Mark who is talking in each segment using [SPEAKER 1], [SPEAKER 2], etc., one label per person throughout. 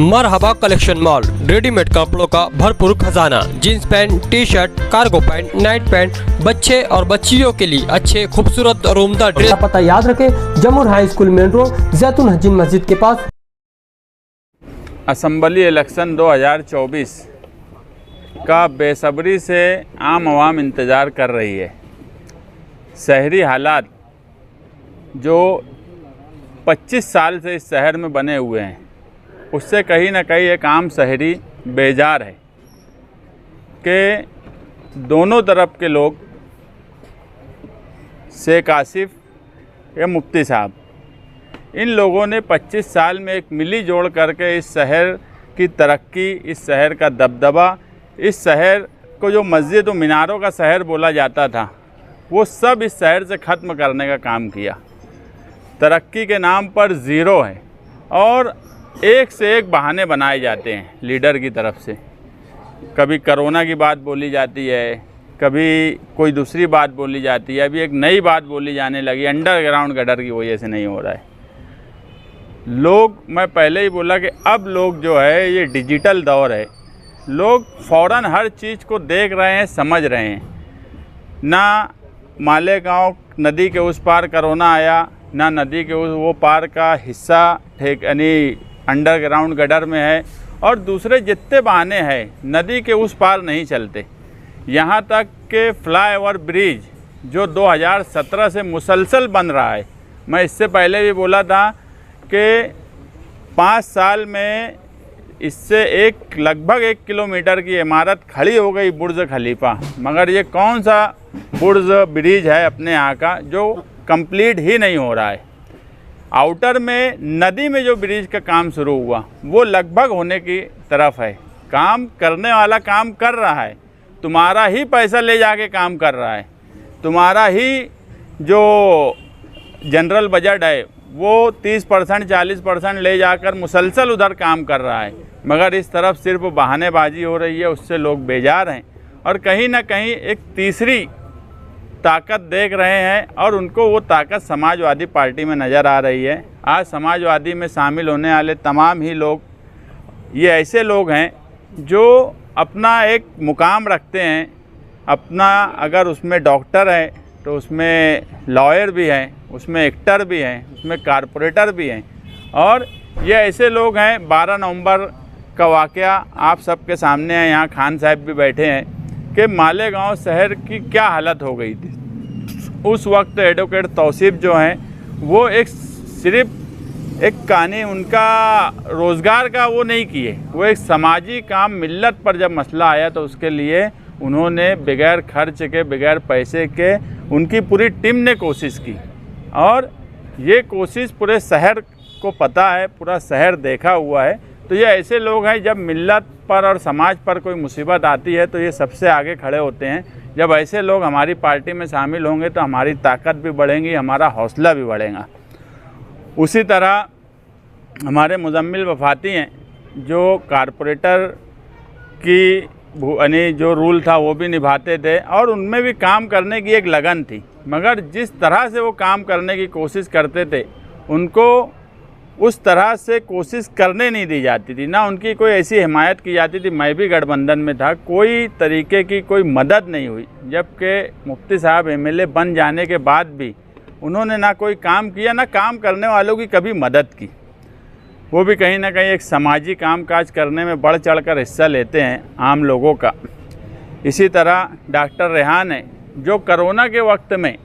[SPEAKER 1] मरहबा collection mall, readymade कपड़ों का भरपूर खजाना। Jeans pant, T shirt, cargo pant, night pant, बच्चे और बच्चियों के लिए अच्छे खूबसूरत और उम्दा ड्रेस। पता याद रखें, जमुर हाई स्कूल मेन रोड, जैतून हजीन मस्जिद के पास।
[SPEAKER 2] असम्बली इलेक्शन 2024 का बेसब्री से आम आवाम इंतज़ार कर रही है। शहरी हालात जो 25 साल से इस शहर में बने हुए हैं, उससे कहीं ना कहीं एक आम शहरी बेजार है कि दोनों तरफ के लोग, शेख आसिफ या मुफ्ती साहब, इन लोगों ने 25 साल में एक मिली जोड़ करके इस शहर की तरक्की, इस शहर का दबदबा, इस शहर को जो मस्जिद व मीनारों का शहर बोला जाता था, वो सब इस शहर से ख़त्म करने का काम किया। तरक्की के नाम पर ज़ीरो है और एक से एक बहाने बनाए जाते हैं लीडर की तरफ से। कभी कोरोना की बात बोली जाती है, कभी कोई दूसरी बात बोली जाती है, अभी एक नई बात बोली जाने लगी, अंडरग्राउंड गटर की वजह से नहीं हो रहा है। लोग, मैं पहले ही बोला कि अब लोग जो है, ये डिजिटल दौर है, लोग फ़ौरन हर चीज़ को देख रहे हैं, समझ रहे हैं। ना मालेगांव नदी के उस पार कोरोना आया, ना नदी के वो पार का हिस्सा यानी अंडरग्राउंड गटर में है, और दूसरे जितने बहाने हैं नदी के उस पार नहीं चलते। यहाँ तक कि फ्लाईओवर ब्रिज जो 2017 से मुसलसल बन रहा है, मैं इससे पहले भी बोला था कि 5 साल में इससे लगभग 1 किलोमीटर की इमारत खड़ी हो गई, बुर्ज खलीफा। मगर ये कौन सा बुर्ज ब्रिज है अपने यहाँ का जो कंप्लीट ही नहीं हो रहा है। आउटर में नदी में जो ब्रिज का काम शुरू हुआ वो लगभग होने की तरफ है। काम करने वाला काम कर रहा है, तुम्हारा ही पैसा ले जाके काम कर रहा है, तुम्हारा ही जो जनरल बजट है वो 30% 40% ले जाकर मुसलसल उधर काम कर रहा है। मगर इस तरफ सिर्फ बहानेबाजी हो रही है, उससे लोग बेजार हैं और कहीं ना कहीं एक तीसरी ताकत देख रहे हैं, और उनको वो ताकत समाजवादी पार्टी में नज़र आ रही है। आज समाजवादी में शामिल होने वाले तमाम ही लोग ये ऐसे लोग हैं जो अपना एक मुकाम रखते हैं, अपना, अगर उसमें डॉक्टर है तो उसमें लॉयर भी हैं, उसमें एक्टर भी हैं, उसमें कारपोरेटर भी हैं। और ये ऐसे लोग हैं, 12 नवंबर का वाक़या आप सबके सामने है, यहाँ खान साहब भी बैठे हैं, कि मालेगांव शहर की क्या हालत हो गई थी। उस वक्त एडवोकेट तौसीफ जो हैं, वो सिर्फ एक कहानी, उनका रोज़गार का वो नहीं किए, वो एक समाजी काम, मिल्लत पर जब मसला आया तो उसके लिए उन्होंने बगैर खर्च के, बगैर पैसे के, उनकी पूरी टीम ने कोशिश की। और ये कोशिश पूरे शहर को पता है, पूरा शहर देखा हुआ है। तो ये ऐसे लोग हैं, जब मिल्लत पर और समाज पर कोई मुसीबत आती है तो ये सबसे आगे खड़े होते हैं। जब ऐसे लोग हमारी पार्टी में शामिल होंगे तो हमारी ताकत भी बढ़ेगी, हमारा हौसला भी बढ़ेगा। उसी तरह हमारे मुजम्मिल वफाती हैं, जो कारपोरेटर की यानी जो रूल था वो भी निभाते थे और उनमें भी काम करने की एक लगन थी। मगर जिस तरह से वो काम करने की कोशिश करते थे, उनको उस तरह से कोशिश करने नहीं दी जाती थी, ना उनकी कोई ऐसी हिमायत की जाती थी। मैं भी गठबंधन में था, कोई तरीके की कोई मदद नहीं हुई। जबकि मुफ्ती साहब एमएलए बन जाने के बाद भी उन्होंने ना कोई काम किया, ना काम करने वालों की कभी मदद की। वो भी कहीं ना कहीं एक समाजी काम काज करने में बढ़ चढ़कर हिस्सा लेते हैं आम लोगों का। इसी तरह डॉक्टर रेहान है, जो कोरोना के वक्त में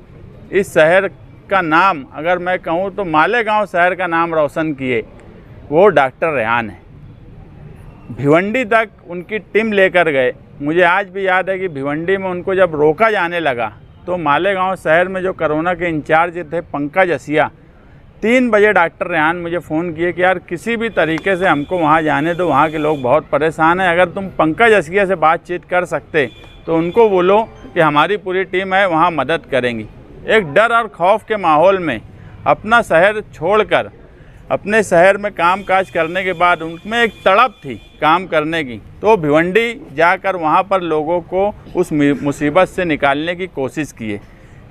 [SPEAKER 2] इस शहर का नाम, अगर मैं कहूँ तो मालेगांव शहर का नाम रोशन किए, वो डॉक्टर रेहान है। भिवंडी तक उनकी टीम लेकर गए। मुझे आज भी याद है कि भिवंडी में उनको जब रोका जाने लगा तो मालेगांव शहर में जो कोरोना के इंचार्ज थे पंकज असिया, 3 बजे डॉक्टर रेहान मुझे फ़ोन किए कि यार किसी भी तरीके से हमको वहाँ जाने दो, वहाँ के लोग बहुत परेशान हैं, अगर तुम पंकज असिया से बातचीत कर सकते तो उनको बोलो कि हमारी पूरी टीम है, वहाँ मदद करेंगी। एक डर और खौफ के माहौल में अपना शहर छोड़कर अपने शहर में काम काज करने के बाद उनमें एक तड़प थी काम करने की, तो भिवंडी जाकर वहाँ पर लोगों को उस मुसीबत से निकालने की कोशिश किए।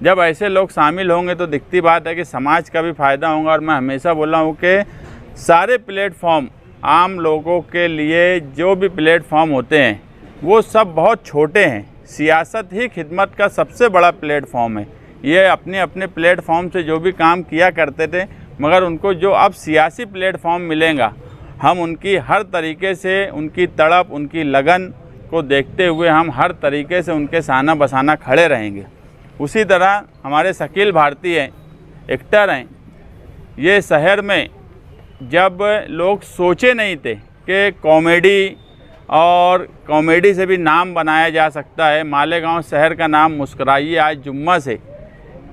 [SPEAKER 2] जब ऐसे लोग शामिल होंगे तो दिखती बात है कि समाज का भी फ़ायदा होगा। और मैं हमेशा बोला हूँ कि सारे प्लेटफॉर्म आम लोगों के लिए जो भी प्लेटफॉर्म होते हैं वो सब बहुत छोटे हैं। सियासत ही खिदमत का सबसे बड़ा प्लेटफॉर्म है। ये अपने अपने प्लेटफॉर्म से जो भी काम किया करते थे, मगर उनको जो अब सियासी प्लेटफॉर्म मिलेगा, हम उनकी हर तरीके से, उनकी तड़प, उनकी लगन को देखते हुए हम हर तरीके से उनके साना बसाना खड़े रहेंगे। उसी तरह हमारे शकील भारती हैं, एक्टर हैं। ये शहर में जब लोग सोचे नहीं थे कि कॉमेडी से भी नाम बनाया जा सकता है, मालेगांव शहर का नाम मुस्कुराइए आज जुम्मा से,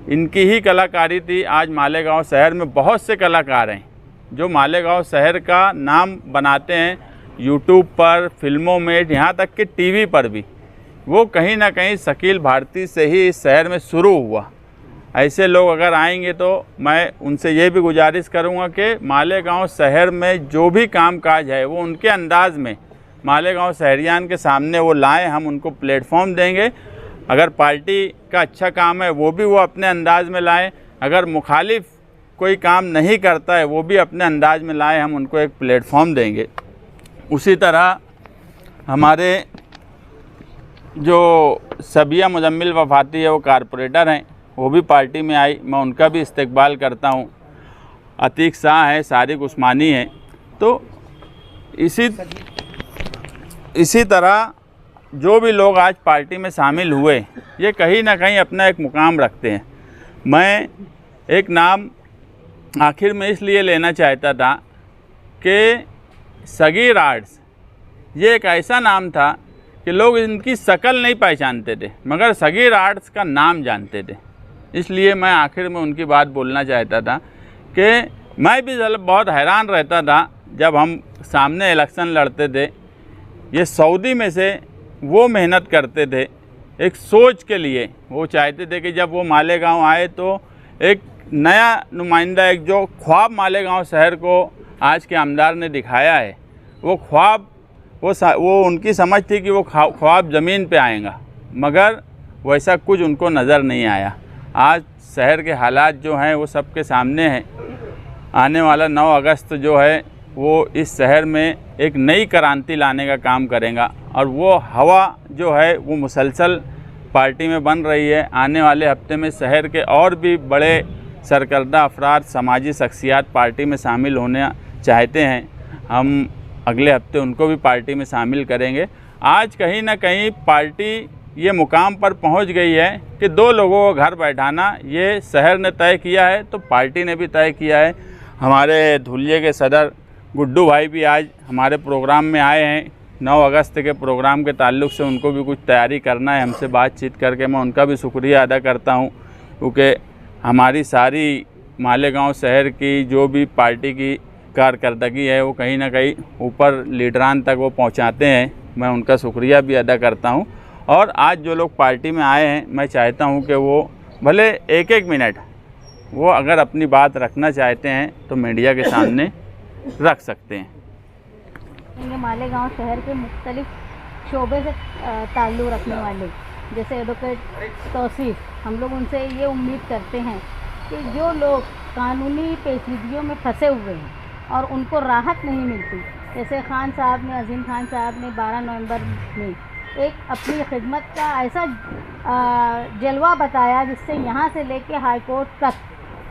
[SPEAKER 2] इनकी ही कलाकारी थी। आज मालेगांव शहर में बहुत से कलाकार हैं जो मालेगांव शहर का नाम बनाते हैं, यूट्यूब पर, फिल्मों में, यहाँ तक कि टीवी पर भी। वो कहीं ना कहीं शकील भारती से ही इस शहर में शुरू हुआ। ऐसे लोग अगर आएंगे तो मैं उनसे ये भी गुजारिश करूँगा कि मालेगांव शहर में जो भी कामकाज है वो उनके अंदाज़ में मालेगांव शहरियान के सामने वो लाएं, हम उनको प्लेटफॉर्म देंगे। अगर पार्टी का अच्छा काम है वो भी वो अपने अंदाज में लाएं, अगर मुखालिफ कोई काम नहीं करता है वो भी अपने अंदाज में लाएं, हम उनको एक प्लेटफॉर्म देंगे। उसी तरह हमारे जो सबिया मुजम्मिल वफाती है, वो कारपोरेटर हैं, वो भी पार्टी में आई, मैं उनका भी इस्तकबाल करता हूँ। अतीक शाह है, सारिक उस्मानी है। तो इसी तरह जो भी लोग आज पार्टी में शामिल हुए, ये कहीं ना कहीं अपना एक मुकाम रखते हैं। मैं एक नाम आखिर में इसलिए लेना चाहता था कि सगीर आर्ट्स, ये एक ऐसा नाम था कि लोग इनकी शक्ल नहीं पहचानते थे, मगर सगीर आर्ट्स का नाम जानते थे। इसलिए मैं आखिर में उनकी बात बोलना चाहता था कि मैं भी बहुत हैरान रहता था जब हम सामने इलेक्शन लड़ते थे। ये सऊदी में से वो मेहनत करते थे एक सोच के लिए, वो चाहते थे कि जब वो मालेगांव आए तो एक नया नुमाइंदा, एक जो ख्वाब मालेगांव शहर को आज के आमदार ने दिखाया है, वो ख्वाब वो उनकी समझ थी कि वो ख्वाब ज़मीन पे आएगा, मगर वैसा कुछ उनको नज़र नहीं आया। आज शहर के हालात जो हैं वो सबके सामने हैं। आने वाला 9 अगस्त जो है वो इस शहर में एक नई क्रांति लाने का काम करेगा, और वो हवा जो है वो मुसलसल पार्टी में बन रही है। आने वाले हफ्ते में शहर के और भी बड़े सरकर्दा अफराद, समाजी शख्सियात पार्टी में शामिल होने चाहते हैं। हम अगले हफ्ते उनको भी पार्टी में शामिल करेंगे। आज कहीं ना कहीं पार्टी ये मुकाम पर पहुंच गई है कि 2 लोगों को घर बैठाना ये शहर ने तय किया है, तो पार्टी ने भी तय किया है। हमारे धुलिये के सदर गुड्डू भाई भी आज हमारे प्रोग्राम में आए हैं। 9 अगस्त के प्रोग्राम के ताल्लुक़ से उनको भी कुछ तैयारी करना है, हमसे बातचीत करके मैं उनका भी शुक्रिया अदा करता हूँ, क्योंकि हमारी सारी मालेगांव शहर की जो भी पार्टी की कारकर्दगी है वो कहीं ना कहीं ऊपर लीडरान तक वो पहुंचाते हैं। मैं उनका शुक्रिया भी अदा करता हूं। और आज जो लोग पार्टी में आए हैं, मैं चाहता हूं कि वो भले एक मिनट वो अगर अपनी बात रखना चाहते हैं तो मीडिया के सामने रख सकते हैं।
[SPEAKER 3] मालेगांव शहर के मुख्तलिफ शोबे से ताल्लुक़ रखने वाले जैसे एडवोकेट तौसीफ, हम लोग उनसे ये उम्मीद करते हैं कि जो लोग कानूनी पेचीदगियों में फंसे हुए हैं और उनको राहत नहीं मिलती, जैसे खान साहब ने, अजीम खान साहब ने 12 नवंबर में एक अपनी खिदमत का ऐसा जलवा बताया जिससे यहाँ से लेके हाई कोर्ट तक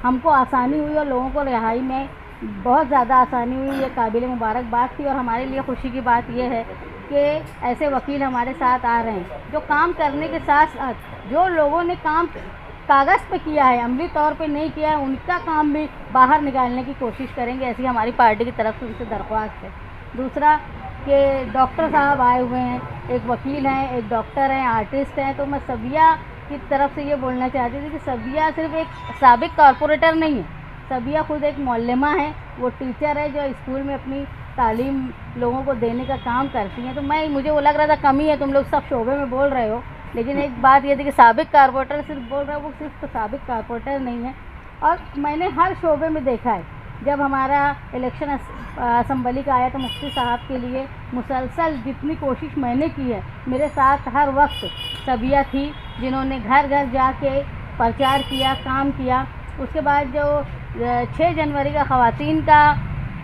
[SPEAKER 3] हमको आसानी हुई और लोगों को रिहाई में बहुत ज़्यादा आसानी हुई। ये काबिल मुबारकबाद थी। और हमारे लिए खुशी की बात यह है कि ऐसे वकील हमारे साथ आ रहे हैं जो काम करने के साथ साथ जो लोगों ने काम कागज़ पे किया है, अमली तौर पे नहीं किया है, उनका काम भी बाहर निकालने की कोशिश करेंगे। ऐसी हमारी पार्टी की तरफ से उनसे दरख्वास्त है। दूसरा कि डॉक्टर साहब आए हुए हैं, एक वकील हैं, एक डॉक्टर हैं, आर्टिस्ट हैं। तो मैं सबिया की तरफ से ये बोलना चाहती थी कि सबिया सिर्फ एक साबिक कॉरपोरेटर नहीं है, सबिया खुद एक मौलमा है, वो टीचर है जो स्कूल में अपनी तालीम लोगों को देने का काम करती हैं। तो मुझे वो लग रहा था कमी है, तुम लोग सब शोबे में बोल रहे हो, लेकिन एक बात ये थी कि साबिक कारपोरेटर सिर्फ बोल रहा है, वो सिर्फ तो साबिक कारपोरेटर नहीं है। और मैंने हर शोबे में देखा है, जब हमारा इलेक्शन असम्बली का आया तो मुफ्ती साहब के लिए मुसलसल जितनी कोशिश मैंने की है, मेरे साथ हर वक्त सबिया थी जिन्होंने घर घर जाके प्रचार किया, काम किया। उसके बाद जो 6 जनवरी का ख़वातीन का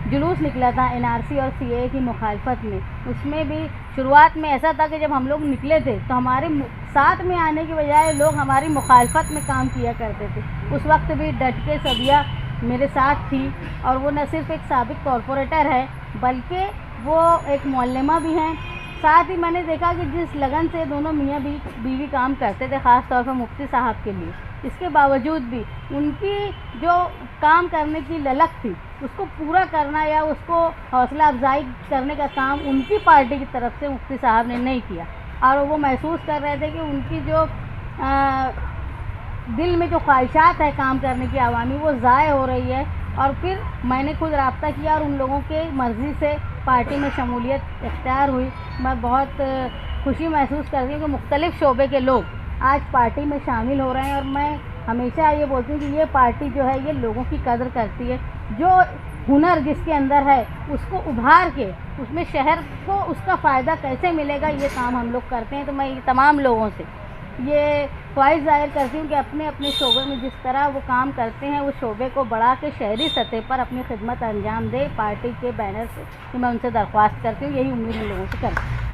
[SPEAKER 3] जुलूस निकला था एनआरसी और सीएए की मुखालफत में, उसमें भी शुरुआत में ऐसा था कि जब हम लोग निकले थे तो हमारे साथ में आने की बजाय लोग हमारी मुखालफत में काम किया करते थे। उस वक्त भी डट के सबिया मेरे साथ थी, और वो न सिर्फ एक साबिक कॉरपोरेटर है बल्कि वो एक मौलमा भी हैं। साथ ही मैंने देखा कि जिस लगन से दोनों मियाँ बीवी काम करते थे, ख़ास तौर पर मुफ्ती साहब के लिए, इसके बावजूद भी उनकी जो काम करने की ललक थी उसको पूरा करना या उसको हौसला अफजाई करने का काम उनकी पार्टी की तरफ से मुफ्ती साहब ने नहीं किया, और वो महसूस कर रहे थे कि उनकी जो दिल में जो ख्वाहिशात है काम करने की आवामी, वो ज़ाय हो रही है। और फिर मैंने खुद रब्ता किया और उन लोगों के मर्ज़ी से पार्टी में शमूलियत इख्तियार हुई। मैं बहुत खुशी महसूस करती हूँ कि मुख्तलिफ़ शोबे के लोग आज पार्टी में शामिल हो रहे हैं, और मैं हमेशा ये बोलती हूँ कि ये पार्टी जो है ये लोगों की कदर करती है। जो हुनर जिसके अंदर है उसको उभार के उसमें शहर को उसका फ़ायदा कैसे मिलेगा, ये काम हम लोग करते हैं। तो मैं तमाम लोगों से ये ख्वाहिश ज़ाहिर करती हूँ कि अपने अपने शोबे में जिस तरह वो काम करते हैं उस शोबे को बढ़ा के शहरी सतह पर अपनी खिदमत अंजाम दे पार्टी के बैनर से। तो मैं उनसे दरख्वास्त करती हूँ, यही उम्मीद उन लोगों से करती हूँ।